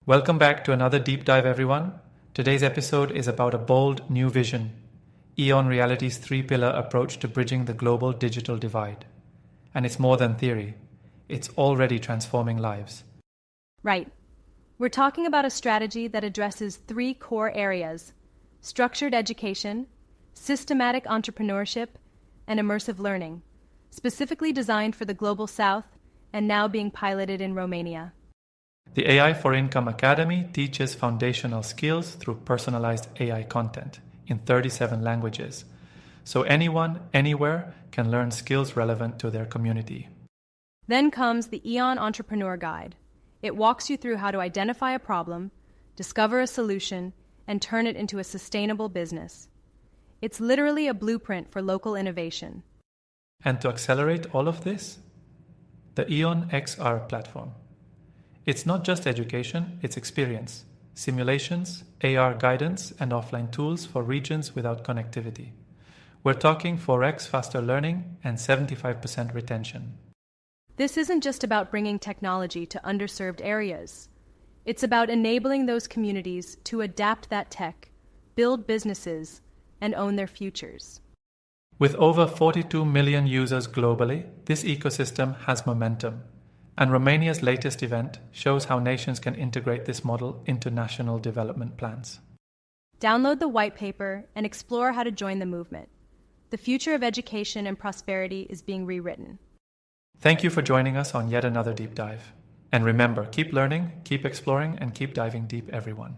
Welcome back to another deep dive, everyone. Today's episode is about a bold new vision, EON Reality's three-pillar approach to bridging the global digital divide. And it's more than theory. It's already transforming lives. Right. We're talking about a strategy that addresses three core areas: structured education, systematic entrepreneurship, and immersive learning, specifically designed for the Global South and now being piloted in Romania. The AI for Income Academy teaches foundational skills through personalized AI content in 37 languages, so anyone, anywhere can learn skills relevant to their community. Then comes the EON Entrepreneur Guide. It walks you through how to identify a problem, discover a solution, and turn it into a sustainable business. It's literally a blueprint for local innovation. And to accelerate all of this, the EON-XR platform. It's not just education, it's experience, simulations, AR guidance, and offline tools for regions without connectivity. We're talking 4x faster learning and 75% retention. This isn't just about bringing technology to underserved areas. It's about enabling those communities to adapt that tech, build businesses, and own their futures. With over 42 million users globally, this ecosystem has momentum. And Romania's latest event shows how nations can integrate this model into national development plans. Download the white paper and explore how to join the movement. The future of education and prosperity is being rewritten. Thank you for joining us on yet another deep dive. And remember, keep learning, keep exploring, and keep diving deep, everyone.